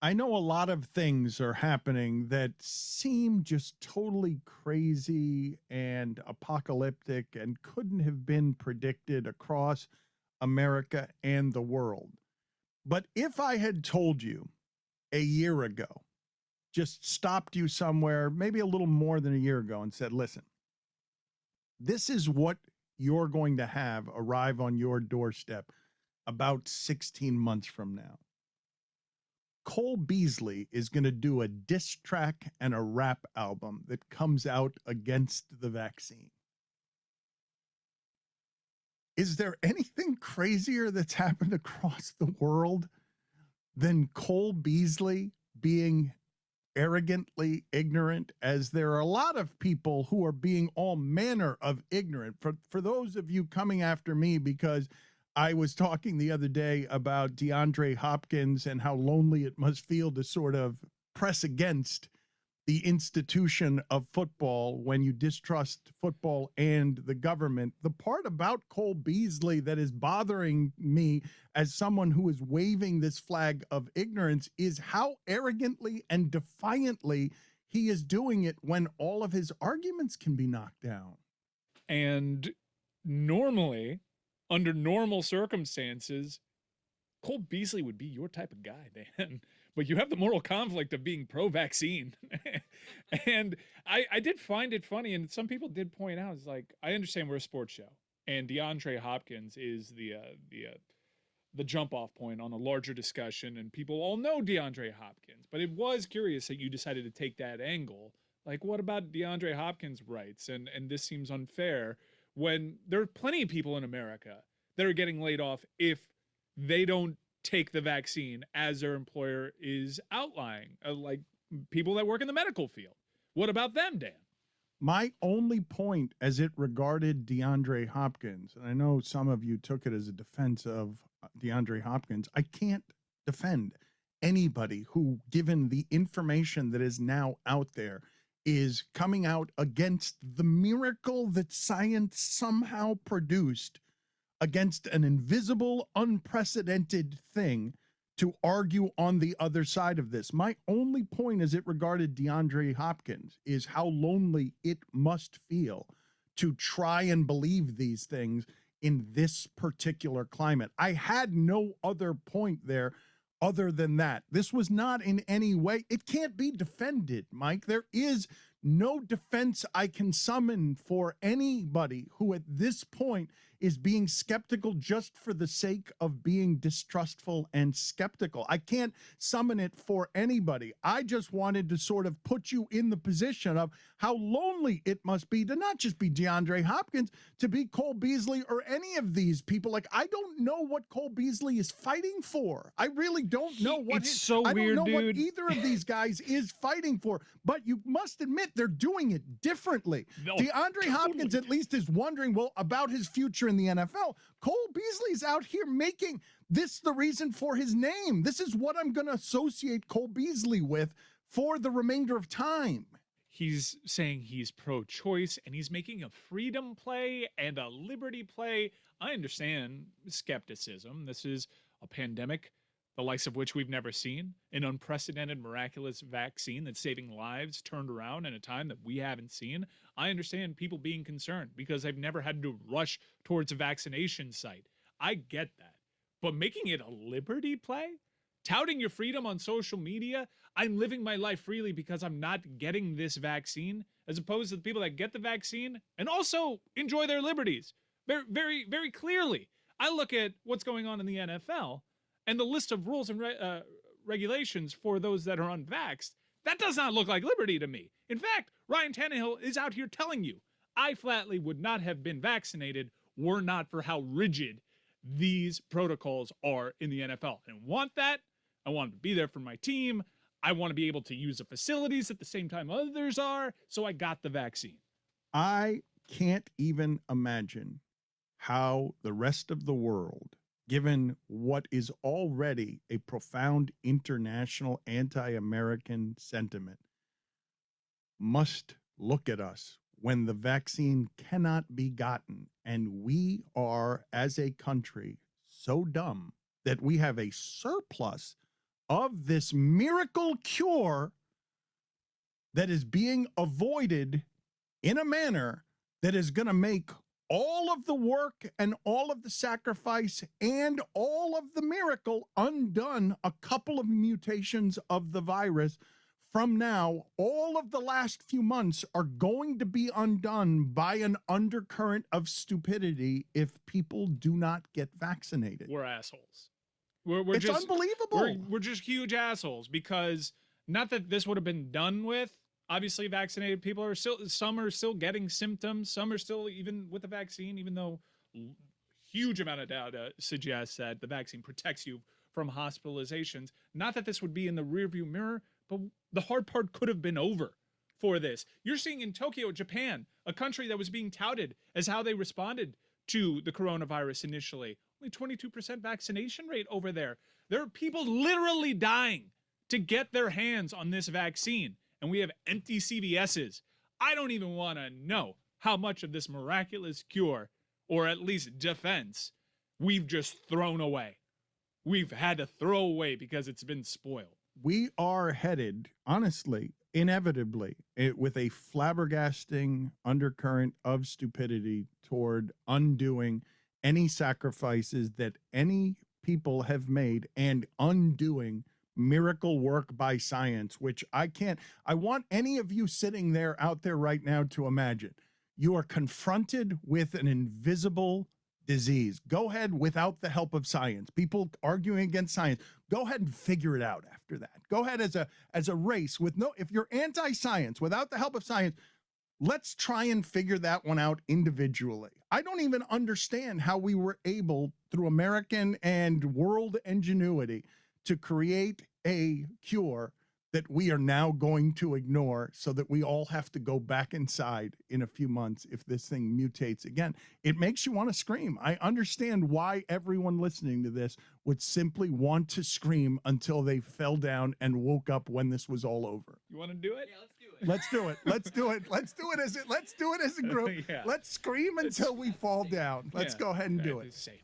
I know a lot of things are happening that seem just totally crazy and apocalyptic and couldn't have been predicted across America and the world. But if I had told you a year ago, just stopped you somewhere, maybe a little more than a year ago, and said, listen, this is what you're going to have arrive on your doorstep about 16 months from now. Cole Beasley is going to do a diss track and a rap album that comes out against the vaccine. Is there anything crazier that's happened across the world than Cole Beasley being arrogantly ignorant, as there are a lot of people who are being all manner of ignorant? For those of you coming after me because I was talking the other day about DeAndre Hopkins and how lonely it must feel to sort of press against the institution of football when you distrust football and the government. The part about Cole Beasley that is bothering me as someone who is waving this flag of ignorance is how arrogantly and defiantly he is doing it when all of his arguments can be knocked down. And normally, under normal circumstances, Cole Beasley would be your type of guy, Dan. But you have the moral conflict of being pro-vaccine. And I did find it funny, and some people did point out, it's like, I understand we're a sports show, and DeAndre Hopkins is the jump-off point on a larger discussion, and people all know DeAndre Hopkins. But it was curious that you decided to take that angle. Like, what about DeAndre Hopkins' rights? And this seems unfair when there are plenty of people in America that are getting laid off if they don't take the vaccine as their employer is outlining, like people that work in the medical field. What about them, Dan? My only point as it regarded DeAndre Hopkins, and I know some of you took it as a defense of DeAndre Hopkins, I can't defend anybody who, given the information that is now out there, is coming out against the miracle that science somehow produced against an invisible, unprecedented thing to argue on the other side of this. My only point as it regarded DeAndre Hopkins is how lonely it must feel to try and believe these things in this particular climate. I had no other point there other than that. This was not in any way, it can't be defended, Mike. There is no defense I can summon for anybody who at this point is being skeptical just for the sake of being distrustful and skeptical. I can't summon it for anybody. I just wanted to sort of put you in the position of how lonely it must be to not just be DeAndre Hopkins, to be Cole Beasley or any of these people. Like, I don't know what Cole Beasley is fighting for. I really don't know what it's so I weird, don't know dude. what either of these guys is fighting for, but you must admit they're doing it differently. No, DeAndre totally. Hopkins at least is wondering, well, about his future in the NFL. Cole Beasley's out here making this the reason for his name. This is what I'm going to associate Cole Beasley with for the remainder of time. He's saying he's pro-choice, and he's making a freedom play and a liberty play. I understand skepticism. This is a pandemic, the likes of which we've never seen, an unprecedented, miraculous vaccine that's saving lives turned around in a time that we haven't seen. I understand people being concerned because they've never had to rush towards a vaccination site. I get that. But making it a liberty play? Touting your freedom on social media? I'm living my life freely because I'm not getting this vaccine, as opposed to the people that get the vaccine and also enjoy their liberties. Very, very, very clearly. I look at what's going on in the NFL and the list of rules and regulations for those that are unvaxxed. That does not look like liberty to me. In fact, Ryan Tannehill is out here telling you, I flatly would not have been vaccinated were not for how rigid these protocols are in the NFL. I want that. I want to be there for my team. I want to be able to use the facilities at the same time others are. So I got the vaccine. I can't even imagine how the rest of the world, given what is already a profound international anti-American sentiment, must look at us when the vaccine cannot be gotten. And we are, as a country, so dumb that we have a surplus of this miracle cure that is being avoided in a manner that is going to make all of the work and all of the sacrifice and all of the miracle undone a couple of mutations of the virus. From now, all of the last few months are going to be undone by an undercurrent of stupidity if people do not get vaccinated. We're assholes. We're It's just unbelievable. We're just huge assholes, because not that this would have been done with. Obviously, vaccinated people are some are still getting symptoms. Some are still, even with the vaccine, even though huge amount of data suggests that the vaccine protects you from hospitalizations. Not that this would be in the rearview mirror, but the hard part could have been over for this. You're seeing in Tokyo, Japan, a country that was being touted as how they responded to the coronavirus initially. Only 22% vaccination rate over there. There are people literally dying to get their hands on this vaccine. And we have empty CVS's. I don't even want to know how much of this miraculous cure, or at least defense, we've just thrown away. We've had to throw away because it's been spoiled. We are headed, honestly, inevitably, with a flabbergasting undercurrent of stupidity toward undoing any sacrifices that any people have made and undoing miracle work by science, which I want any of you sitting there out there right now to imagine. You are confronted with an invisible disease. Go ahead without the help of science. People arguing against science. Go ahead and figure it out after that. Go ahead as a race with if you're anti-science, without the help of science, let's try and figure that one out individually. I don't even understand how we were able, through American and world ingenuity, to create a cure that we are now going to ignore so that we all have to go back inside in a few months if this thing mutates again. It makes you want to scream. I understand why everyone listening to this would simply want to scream until they fell down and woke up when this was all over. You want to do it? Yeah, let's do it. Let's do it. Let's do it. Let's do it as a group. Yeah. Let's scream until we fall down. Let's go ahead and do it. It's safe.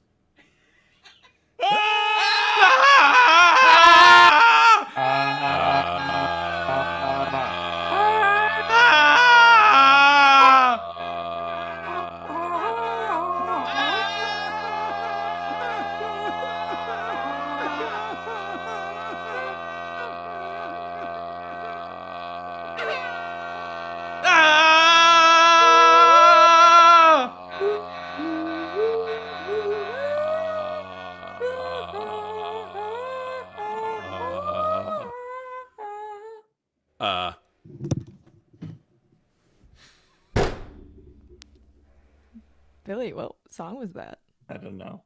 Billy, what song was that? I don't know.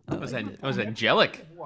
Oh, It was angelic.